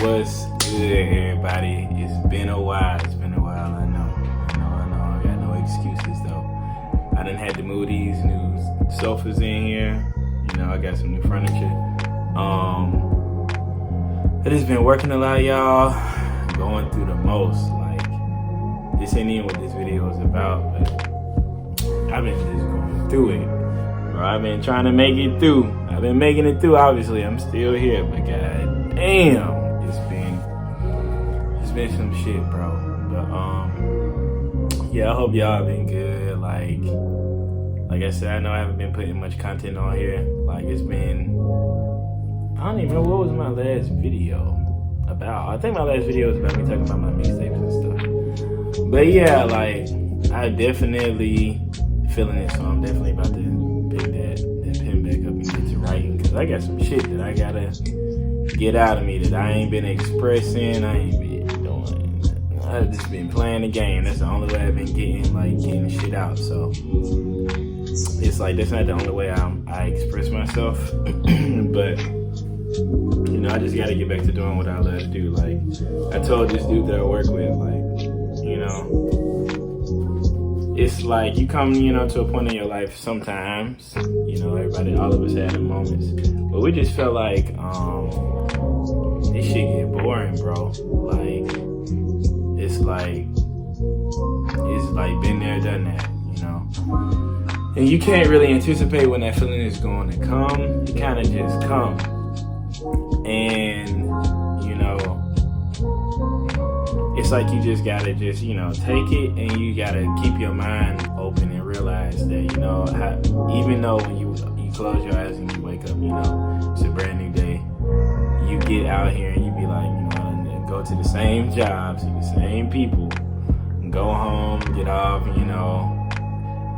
What's good, everybody? It's been a while. I know. I got no excuses though. I done had to move these new sofas in here. You know, I got some new furniture. I just been working a lot, y'all. Going through the most. Like, this ain't even what this video is about, but I've been just going through it. Bro, I've been trying to make it through. I've been making it through, obviously. I'm still here, but god damn, it's been some shit, bro. But yeah, I hope y'all been good. Like I said, I know I haven't been putting much content on here. Like, it's been, I don't even know what was my last video about. I think my last video was about me talking about my mixtapes and stuff. But yeah, like, I definitely feeling it, so I'm definitely about to pick that pen back up and get to writing, because I got some shit that I gotta get out of me that I ain't been expressing. I ain't been doing. I've just been playing the game. That's the only way I've been getting shit out. So it's like, that's not the only way I express myself. But you know, I just gotta get back to doing what I love to do. Like, I told this dude that I work with, like, you know, it's like you come, you know, to a point in your life sometimes, you know, all of us have moments, but we just felt like this shit get boring, bro. Like, it's like been there, done that, you know. And you can't really anticipate when that feeling is going to come. It kind of just come. And, you know, it's like you just gotta just, you know, take it, and you gotta keep your mind open and realize that, you know, even though when you close your eyes and you wake up, you know, it's a brand new day, you get out here and you be like, you know, go to the same job, see the same people, go home, get off, and, you know,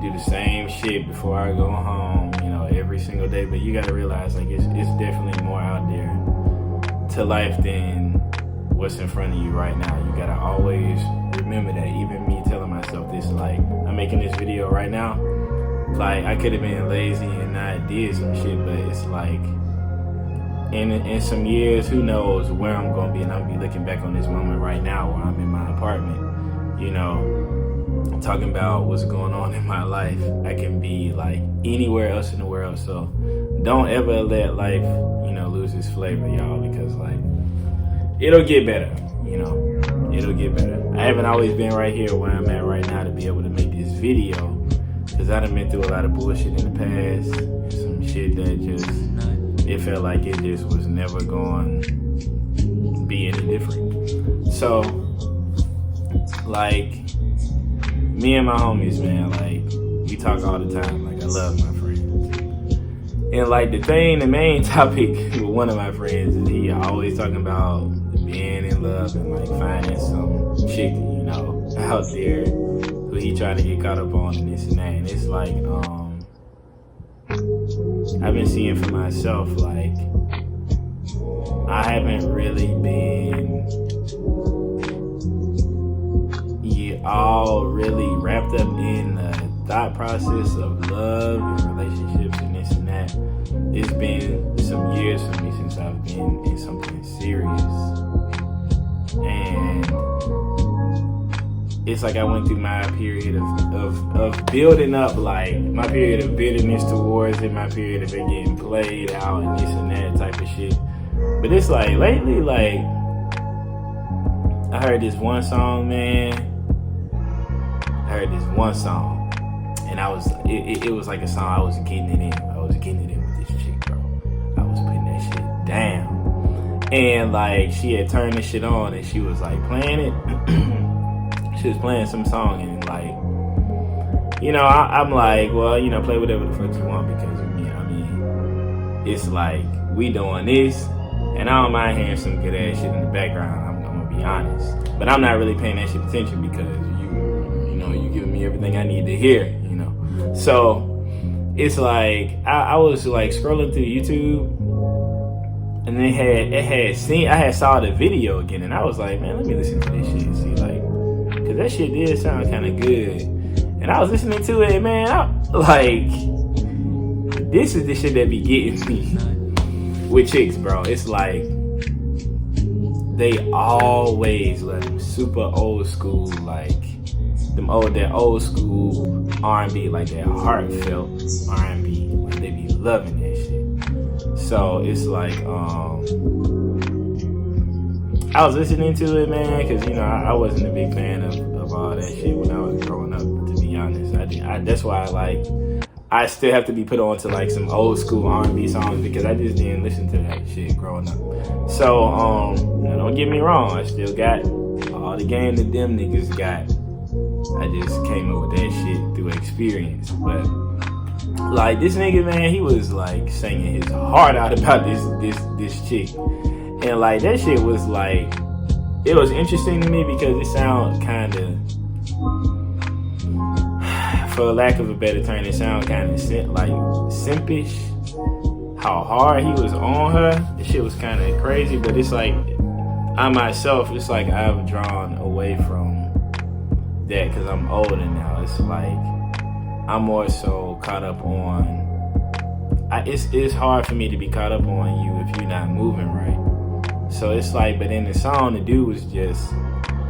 do the same shit before I go home, you know, every single day. But you gotta realize, like, it's definitely more out there to life than what's in front of you right now. You gotta always remember that. Even me telling myself this, like, I'm making this video right now, like, I could have been lazy and not did some shit, but it's like, in some years, who knows where I'm gonna be, and I'll be looking back on this moment right now where I'm in my apartment, you know, talking about what's going on in my life. I can be like anywhere else in the world. So don't ever let life, you know, lose its flavor, y'all, because, like, it'll get better, you know, it'll get better. I haven't always been right here where I'm at right now to be able to make this video, because I done been through a lot of bullshit in the past, and some shit that just, it felt like it just was never going to be any different. So, like, me and my homies, man, like, we talk all the time. Like, I love my friends. And, like, the main topic with one of my friends is he always talking about being in love and, like, finding some chick, you know, out there who he trying to get caught up on and this and that. And it's like, I've been seeing for myself, like, I haven't really been all really wrapped up in the thought process of love and relationships and this and that. It's been some years for me since I've been in something serious, and it's like I went through my period of building up, like my period of bitterness towards it, my period of it getting played out and this and that type of shit. But it's like lately, like, I heard this one song, man. I heard this one song, and it was like a song I was getting it in. I was getting it in with this chick, bro. I was putting that shit down, and like, she had turned this shit on, and she was like playing it. She was playing some song, and like, you know, I'm like, well, you know, play whatever the fuck you want, because, you know, I mean, it's like we doing this, and I don't mind hearing some good ass shit in the background. I'm gonna be honest, but I'm not really paying that shit attention, because you giving me everything I need to hear, you know. So it's like I was like scrolling through YouTube, and I had saw the video again, and I was like, man, let me listen to this shit and see, like, because that shit did sound kind of good. And I was listening to it, man. This is the shit that be getting me with chicks, bro. It's like they always let them super old school, like that old school R&B, like that heartfelt R&B. Like they be loving that shit. So it's like I was listening to it, man, because you know I wasn't a big fan of all that shit when I was growing up. To be honest, that's why I still have to be put on to like some old school R&B songs because I just didn't listen to that shit growing up. So now don't get me wrong, I still got all the game that them niggas got. I just came up with that shit through experience. But like this nigga, man, he was like singing his heart out about this chick. And like that shit was like, it was interesting to me because it sounded kind of, for lack of a better term, it sounded kind of like simpish. How hard he was on her, the shit was kind of crazy. But it's like, I myself, it's like I've drawn away from that because I'm older now. It's like I'm more so caught up on. It's hard for me to be caught up on you if you're not moving right. So it's like, but in the song, the dude was just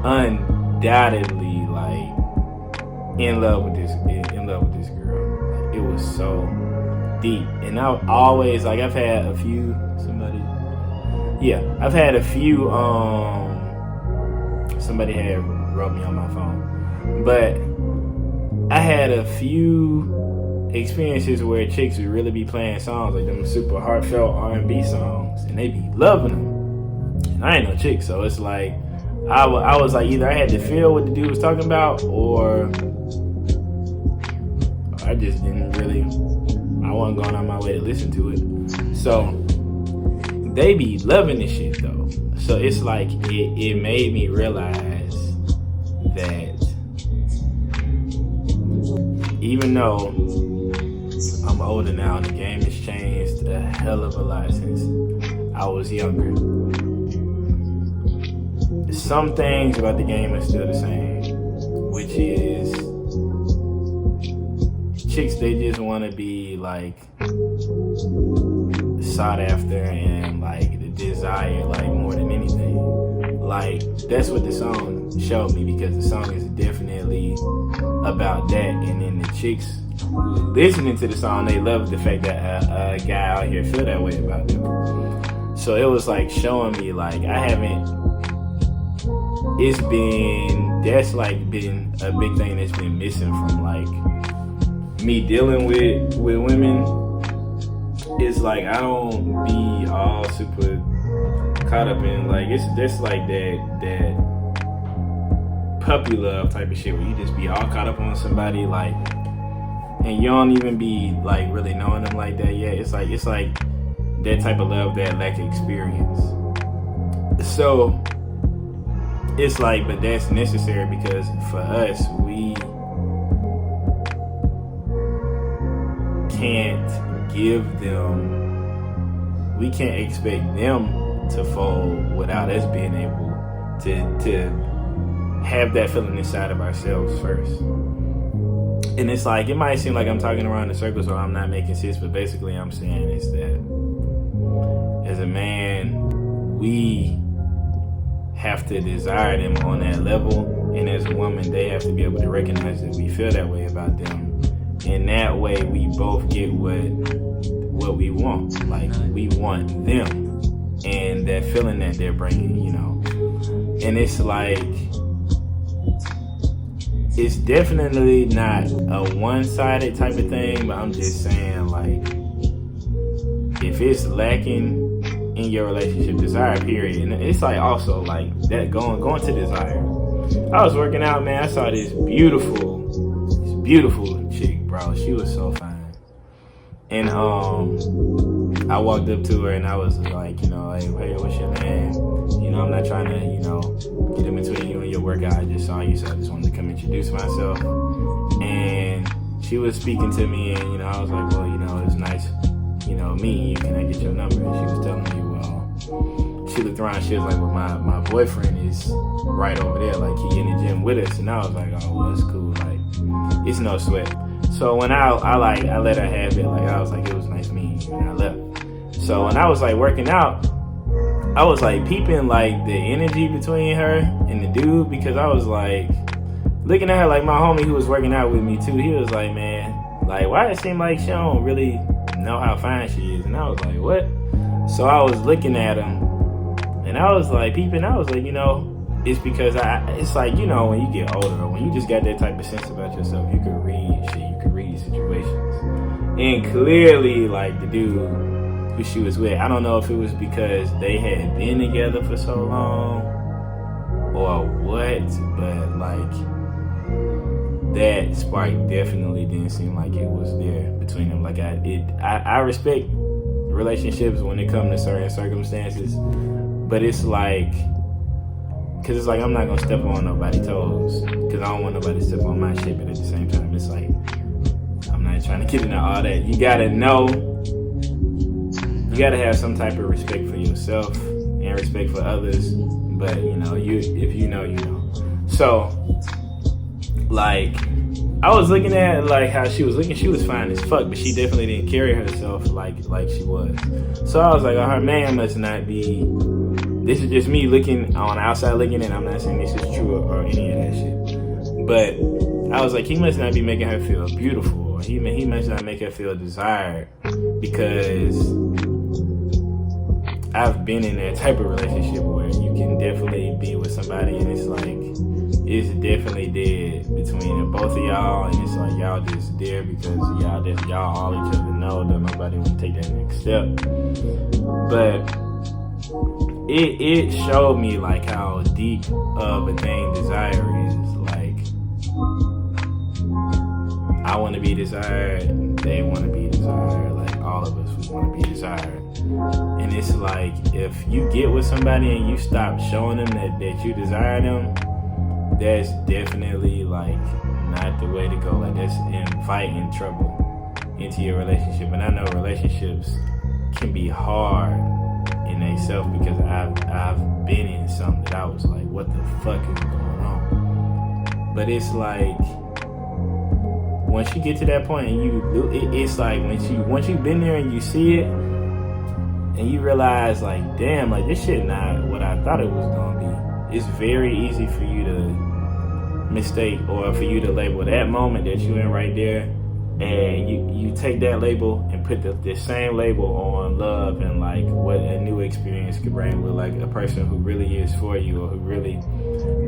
undoubtedly like in love with this girl. Like, it was so deep. And I always, like, I've had a few somebody had wrote me on my phone, but I had a few experiences where chicks would really be playing songs like them super heartfelt R&B songs, and they be loving them. And I ain't no chick, so it's like I was like, either I had to feel what the dude was talking about, or I just didn't really, I wasn't going on my way to listen to it. So they be loving this shit though. So it's like it made me realize that even though I'm older now, the game has changed a hell of a lot since I was younger. Some things about the game are still the same, which is chicks, they just want to be like sought after and like the desire, like more than anything. Like that's what the song showed me, because the song is definitely about that. And then the chicks listening to the song, they love the fact that a guy out here feel that way about them. So it was like showing me like that's like been a big thing that's been missing from like me dealing with women. It's like I don't be all super caught up in like that's like that puppy love type of shit where you just be all caught up on somebody like, and you don't even be like really knowing them like that yet. It's like that type of love that lack experience. So it's like, but that's necessary because for us, we can't expect them to fold without us being able to have that feeling inside of ourselves first. And it's like, it might seem like I'm talking around in circles or I'm not making sense, but basically I'm saying is that as a man, we have to desire them on that level, and as a woman, they have to be able to recognize that we feel that way about them. And that way we both get what we want. Like, we want them and that feeling that they're bringing, you know. And it's like, it's definitely not a one-sided type of thing, but I'm just saying, like, if it's lacking in your relationship, desire, period. And it's like also like that going to desire. I was working out, man. I saw this beautiful chick, bro. She was so fine. And I walked up to her and I was like, you know, hey, what's your name? You know, I'm not trying to, you know, get in between you and your workout. I just saw you, so I just wanted to come introduce myself. And she was speaking to me, and, you know, I was like, well, you know, it's nice, you know, meeting you. Can I get your number? And she was telling me, well, she looked around, she was like, well, my boyfriend is right over there, like, he in the gym with us. And I was like, oh, well, that's cool, like, it's no sweat. So when I let her have it, like, I was like, it was nice meeting you, and I left. So when I was like working out, I was like peeping like the energy between her and the dude, because I was like looking at her like my homie who was working out with me too. He was like, man, like why it seem like she don't really know how fine she is? And I was like, what? So I was looking at him and I was like peeping. I was like, you know, it's because it's like, you know, when you get older, when you just got that type of sense about yourself, you can read shit, you can read situations. And clearly, like the dude who she was with, I don't know if it was because they had been together for so long or what, but like that spark definitely didn't seem like it was there between them. Like I respect relationships when it comes to certain circumstances, but it's like, cause it's like I'm not gonna step on nobody's toes, cause I don't want nobody to step on my shit. But at the same time, it's like I'm not trying to get into all that. You gotta know, you gotta have some type of respect for yourself and respect for others. But you know, if you know, you know. So, like, I was looking at like how she was looking. She was fine as fuck, but she definitely didn't carry herself like she was. So I was like, oh, her man must not be. This is just me looking on the outside looking in. I'm not saying this is true or any of that shit. But I was like, he must not be making her feel beautiful. Or he must not make her feel desired, because I've been in that type of relationship where you can definitely be with somebody and it's like, it's definitely dead between the both of y'all, and it's like y'all just there because y'all all each other know that nobody want to take that next step. But it showed me like how deep of a thing desire is. Like, I want to be desired, they want to be desired, like all of us want to be desired. And it's like, if you get with somebody and you stop showing them that you desire them, that's definitely like not the way to go. Like, that's inviting trouble into your relationship. And I know relationships can be hard in themselves, because I've been in something that I was like, what the fuck is going on? But it's like, once you get to that point and it's like once you've been there and you see it and you realize like, damn, like this shit not what I thought it was gonna be. It's very easy for you to mistake, or for you to label that moment that you in right there, and you take that label and put the same label on love and like what a new experience could bring with like a person who really is for you, or who really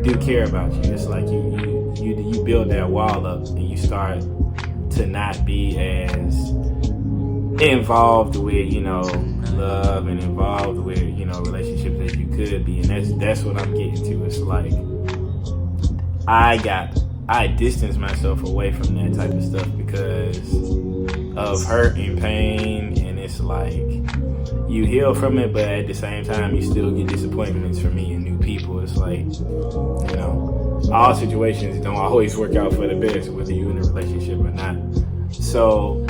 do care about you. It's like you build that wall up and you start to not be as involved with, you know, love and involved with, you know, relationships as you could be. And that's what I'm getting to. It's like I distance myself away from that type of stuff because of hurt and pain, and it's like you heal from it, but at the same time you still get disappointments from meeting new people. It's like, you know, all situations don't always work out for the best, whether you're in a relationship or not. So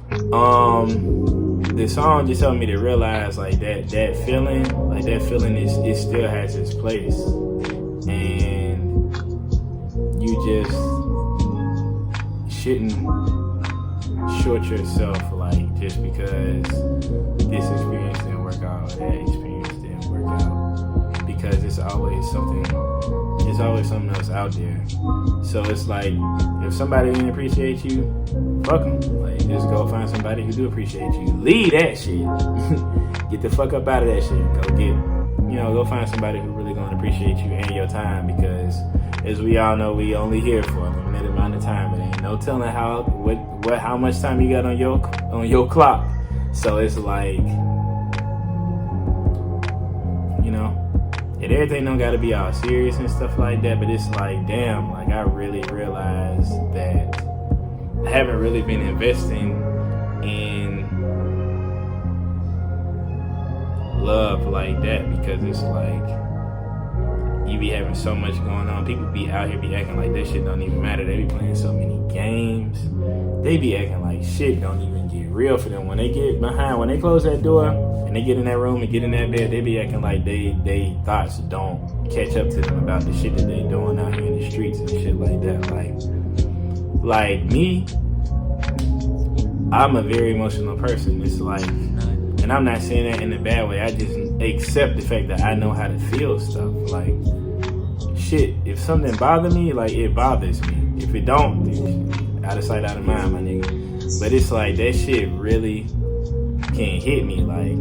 the song just helped me to realize like that feeling is, it still has its place, and you just shouldn't short yourself like just because this experience didn't work out or that experience didn't work out, because it's always something else out there. So it's like, if somebody didn't appreciate you, fuck them. Like, just go find somebody who do appreciate you. Leave that shit. Get the fuck up out of that shit. Go find somebody who really gonna appreciate you and your time, because as we all know, we only here for a limited amount of time. It ain't no telling how much time you got on your clock. So it's like, and everything don't gotta be all serious and stuff like that, but it's like, damn, like I really realized that I haven't really been investing in love like that, because it's like you be having so much going on. People be out here be acting like that shit don't even matter. They be playing so many games. They be acting like shit don't even get real for them. When they close that door and they get in that room and get in that bed, they be acting like they thoughts don't catch up to them about the shit that they doing out here in the streets and shit like that. Like me, I'm a very emotional person. It's like, and I'm not saying that in a bad way. I just accept the fact that I know how to feel stuff. Like, shit, if something bothers me, like, it bothers me. If it don't, then out of sight, out of mind, my nigga. But it's like, that shit really can hit me. Like,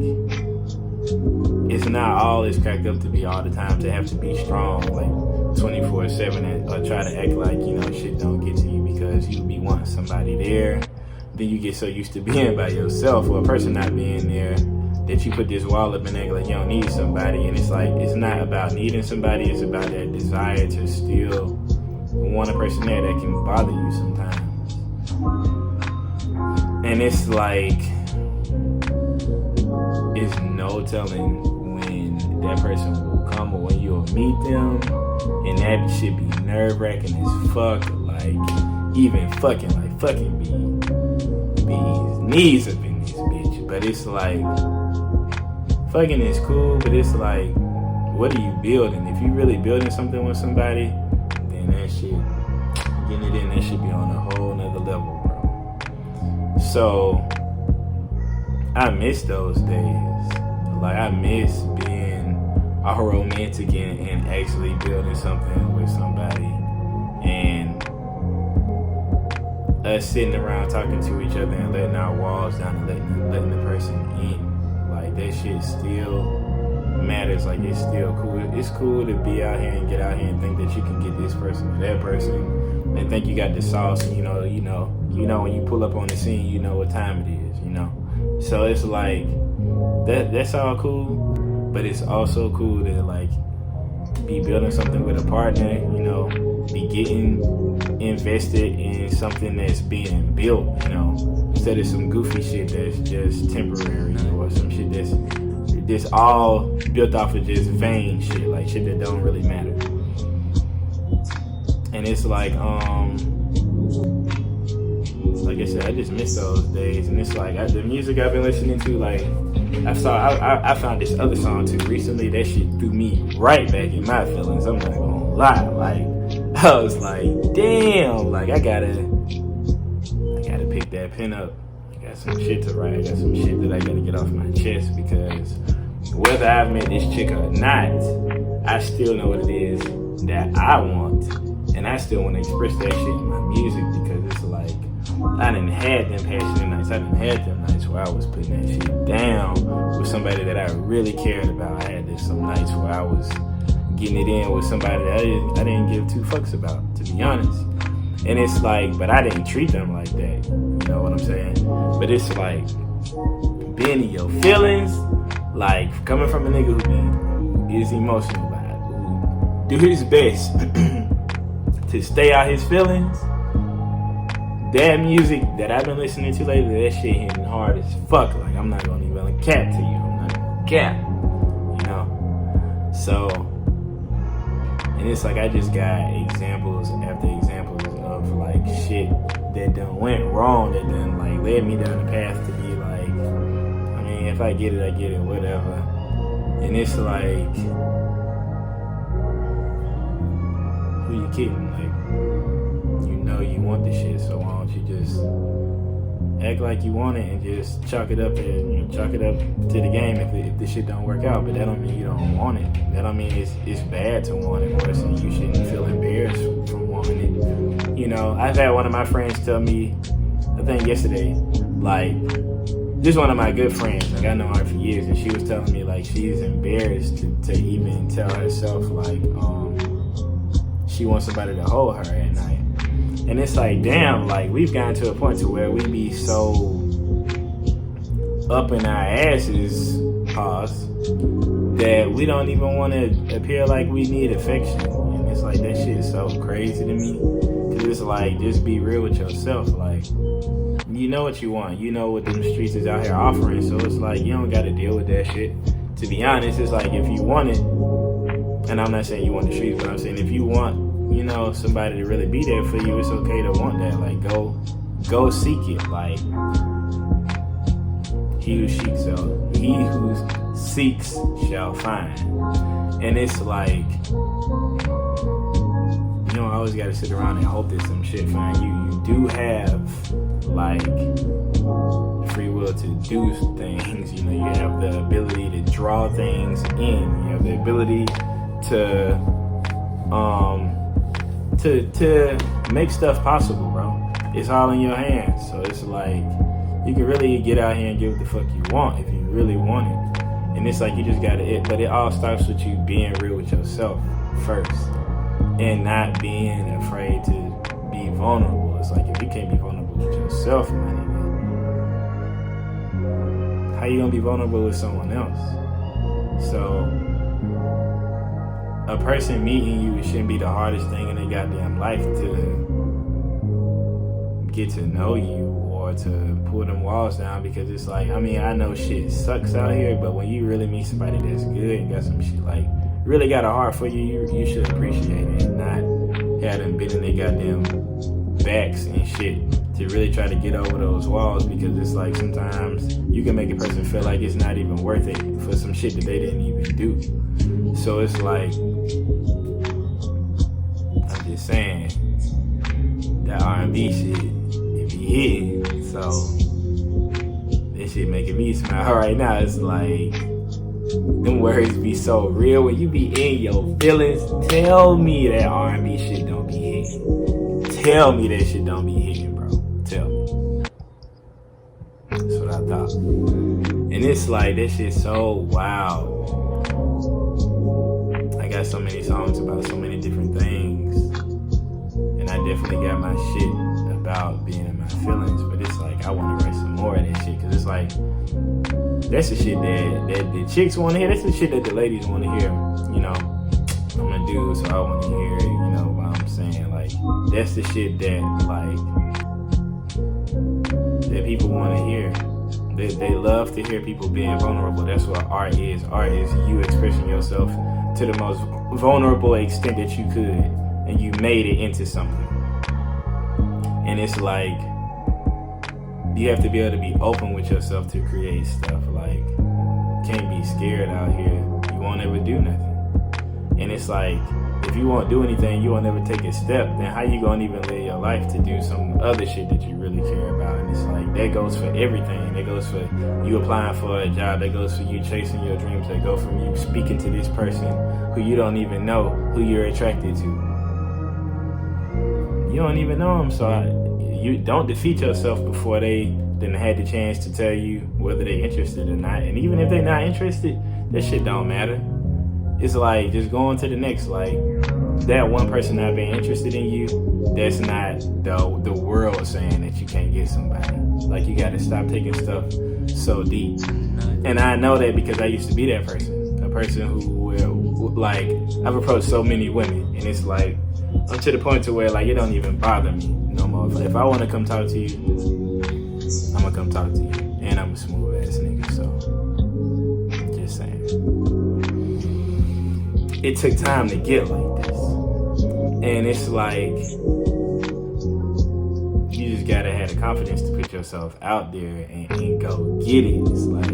it's not all it's cracked up to be all the time, to have to be strong, like, 24/7, or try to act like, you know, shit don't get to you because you be wanting somebody there. Then you get so used to being by yourself, or a person not being there, that you put this wall up and act like you don't need somebody. And it's like, it's not about needing somebody, it's about that desire to still want a person there that can bother you sometimes. And it's like, it's no telling when that person will come or when you'll meet them, and that should be nerve-wracking as fuck. Like, even fucking bees knees up in this bitch. But it's like, fucking is cool, but it's like, what are you building? If you really building something with somebody, then that shit, getting it in, that should be on a whole nother level, bro. So I miss those days. Like, I miss being a romantic and actually building something with somebody, and us sitting around talking to each other and letting our walls down and letting the person in. Like, that shit still matters. Like, it's still cool. It's cool to be out here and get out here and think that you can get this person or that person, and think you got the sauce. And you know when you pull up on the scene, you know what time it is. You know, so it's like that's all cool, but it's also cool to like be building something with a partner. You know, be getting invested in something that's being built. You know, instead of some goofy shit that's just temporary, or some shit that's all built off of just vain shit, like shit that don't really matter. And it's like I said, I just miss those days. And it's like, the music I've been listening to, like, I found this other song too recently. That shit threw me right back in my feelings. I'm not gonna lie. Like, I was like, damn, like, I gotta pick that pen up. I got some shit to write. I got some shit that I gotta get off my chest, because whether I've met this chick or not, I still know what it is that I want, and I still want to express that shit in my music, because it's like, I done had them passionate nights. I done had them nights where I was putting that shit down with somebody that I really cared about. I had some nights where I was getting it in with somebody that I didn't give two fucks about, to be honest. And it's like, but I didn't treat them like that. You know what I'm saying? But it's like, being in your feelings, like, coming from a nigga who is emotional about it, who do his best to stay out his feelings. That music that I've been listening to lately, that shit hitting hard as fuck. Like, I'm not gonna even cap to you. I'm not gonna cap. You know? So, and it's like, I just got examples after examples of like shit that done went wrong, that done like led me down the path to be like, I mean, if I get it, I get it, whatever. And it's like, who you kidding? Like, you know you want this shit, so why don't you just act like you want it and just chalk it up and chalk it up to the game if this shit don't work out. But that don't mean you don't want it. That don't mean it's bad to want it, or so you shouldn't feel embarrassed from wanting it. You know, I've had one of my friends tell me, I think yesterday, like, this is one of my good friends, like, I know her for years, and she was telling me like she's embarrassed to even tell herself like she wants somebody to hold her at night. And it's like, damn, like, we've gotten to a point to where we be so up in our asses, pause, that we don't even want to appear like we need affection. And it's like, that shit is so crazy to me. Cause it's like, just be real with yourself. Like, you know what you want. You know what them streets is out here offering. So it's like, you don't got to deal with that shit. To be honest, it's like, if you want it, and I'm not saying you want the streets, but I'm saying if you want, you know, somebody to really be there for you, it's okay to want that. Like, go seek it. Like, he who seeks shall find. And it's like, you know, I always gotta sit around and hope that some shit find you. You do have like free will to do things. You know, you have the ability to draw things in. You have the ability to make stuff possible, bro. It's all in your hands. So it's like you can really get out here and get what the fuck you want if you really want it. And it's like you just gotta but it all starts with you being real with yourself first and not being afraid to be vulnerable. It's like if you can't be vulnerable with yourself, man, how you gonna be vulnerable with someone else? So a person meeting you shouldn't be the hardest thing in their goddamn life to get to know you or to pull them walls down, because it's like, I mean, I know shit sucks out here, but when you really meet somebody that's good and got some shit, like, really got a heart for you, you should appreciate it and not have them bend in their goddamn backs and shit to really try to get over those walls, because it's like sometimes you can make a person feel like it's not even worth it for some shit that they didn't even do. So it's like, I'm just saying, that R&B shit, it be hitting. So this shit making me smile right now. It's like, them words be so real. When you be in your feelings, tell me that R&B shit don't be hitting. Tell me that shit don't be hitting, bro. Tell me. That's what I thought. And it's like, that shit so wild. I got so many songs about so many different things, and I definitely got my shit about being in my feelings, but it's like I want to write some more of that shit, because it's like that's the shit that the chicks want to hear. That's the shit that the ladies want to hear. You know, I'm a dude, so I want to hear it. You know what I'm saying? Like, that's the shit that that people want to hear. They love to hear people being vulnerable. That's what art is. Art is you expressing yourself to the most vulnerable extent that you could, and you made it into something. And it's like, you have to be able to be open with yourself to create stuff. Like, can't be scared out here. You won't ever do nothing. And it's like, if you won't do anything, you won't ever take a step, then how you gonna even live your life to do some other shit that you really care about? And it's like, that goes for everything. That goes for you applying for a job. That goes for you chasing your dreams. That go from you speaking to this person who you don't even know, who you're attracted to. You don't even know them, so you don't defeat yourself before they then had the chance to tell you whether they're interested or not. And even if they're not interested, that shit don't matter. It's like just going to the next. Like, that one person not being interested in you, that's not the world saying that you can't get somebody. Like, you gotta stop taking stuff so deep. And I know that because I used to be that person. A person who will, like, I've approached so many women, and it's like, I'm to the point to where, like, it don't even bother me no more. If I want to come talk to you, I'm gonna come talk to you. And I'm a smooth ass nigga, so just saying. It took time to get like this. And it's like, you just gotta have the confidence to put yourself out there and go get it. It's like,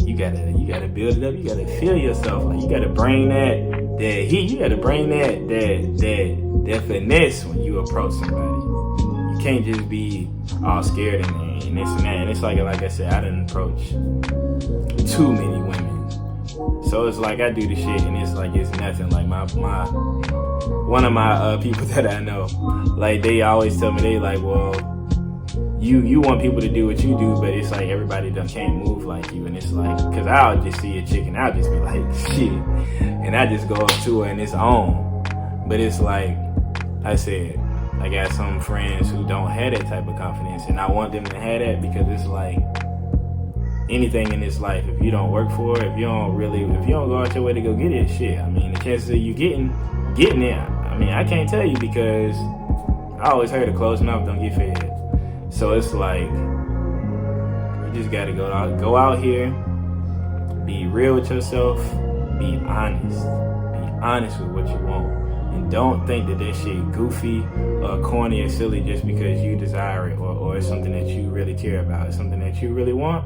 you gotta build it up. You gotta feel yourself. Like, you gotta bring that heat. You gotta bring that finesse when you approach somebody. You can't just be all scared and this and that. And it's like I said, I didn't approach too many women. So it's like I do the shit and it's like it's nothing. Like one of my people that I know, like, they always tell me, they like, well, you want people to do what you do, but it's like everybody can't move like you. And it's like, cause I'll just see a chick and I'll just be like, shit, and I just go up to her and it's on. But it's like I said, I got some friends who don't have that type of confidence, and I want them to have that, because it's like anything in this life, if you don't work for it, if you don't go out your way to go get it, shit, I mean, the chances of you getting it, I mean, I can't tell you, because I always heard a closed mouth don't get fed. So it's like, you just gotta go out here, be real with yourself, be honest with what you want. And don't think that shit goofy or corny or silly just because you desire it, or it's something that you really care about. It's something that you really want.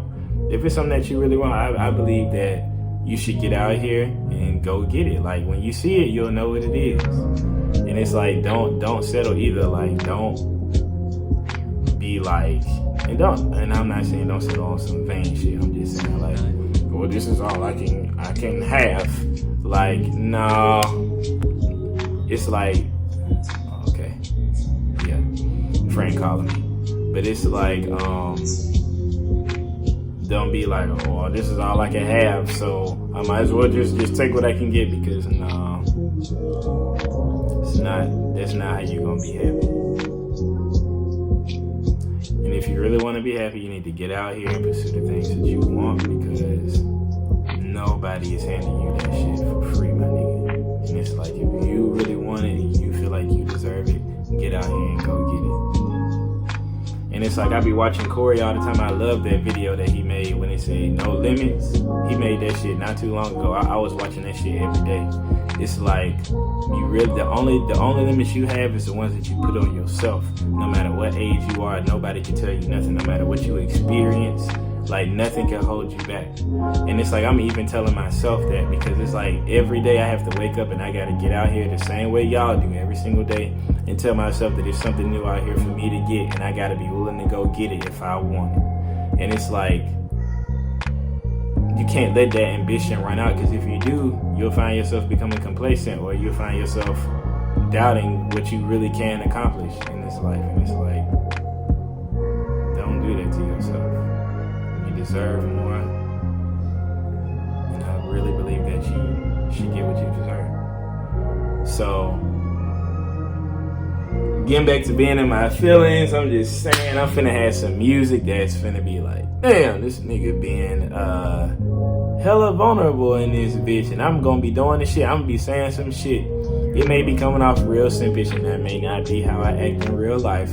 If it's something that you really want, I believe that you should get out here and go get it. Like, when you see it, you'll know what it is. And it's like, don't settle either. Like, don't be like, And I'm not saying don't sit on some vain shit. I'm just saying like, well, this is all I can have. Like, no. It's like, okay, yeah, friend calling me. But it's like, don't be like, oh, this is all I can have, so I might as well just take what I can get, because no, that's not how you're gonna be happy. And if you really want to be happy, you need to get out here and pursue the things that you want, because nobody is handing you that shit for free, my nigga. And it's like, if you really want it and you feel like you deserve it, get out here and go get it. And it's like, I be watching Corey all the time. I love that video that he made when he said no limits. He made that shit not too long ago. I was watching that shit every day. It's like, you really, the only limits you have is the ones that you put on yourself. No matter what age you are, nobody can tell you nothing. No matter what you experience, like, nothing can hold you back. And it's like, I'm even telling myself that, because it's like, every day I have to wake up and I gotta get out here the same way y'all do every single day, and tell myself that there's something new out here for me to get, and I gotta be willing to go get it if I want it. And it's like, you can't let that ambition run out, because if you do, you'll find yourself becoming complacent, or you'll find yourself doubting what you really can accomplish in this life. And it's like, don't do that to yourself. You deserve more, and I really believe that you should get what you deserve. So, getting back to being in my feelings, I'm just saying, I'm finna have some music that's finna be like, damn, this nigga being hella vulnerable in this bitch, and I'm gonna be doing this shit. I'm gonna be saying some shit. It may be coming off real simpish, and that may not be how I act in real life,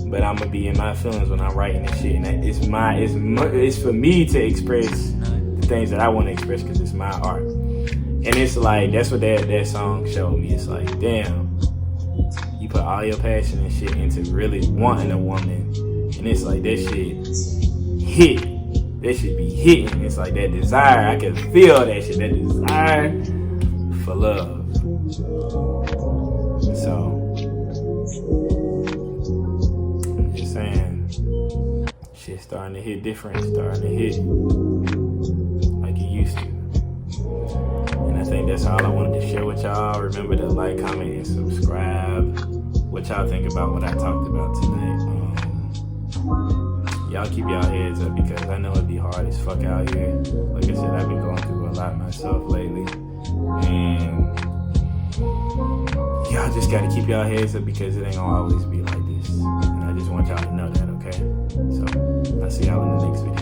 but I'm gonna be in my feelings when I'm writing this shit, and it's for me to express the things that I want to express, because it's my art. And it's like, that's what that song showed me. It's like, damn, you put all your passion and shit into really wanting a woman, and it's like, that shit hit. That shit be hitting. It's like that desire. I can feel that shit. That desire for love. So, I'm just saying, shit's starting to hit different. Starting to hit like it used to. And I think that's all I wanted to share with y'all. Remember to like, comment, and subscribe. What y'all think about what I talked about tonight? Y'all keep y'all heads up, because I know it'd be hard as fuck out here. Like I said, I've been going through a lot myself lately. And y'all just gotta keep y'all heads up, because it ain't gonna always be like this. And I just want y'all to know that, okay? So, I'll see y'all in the next video.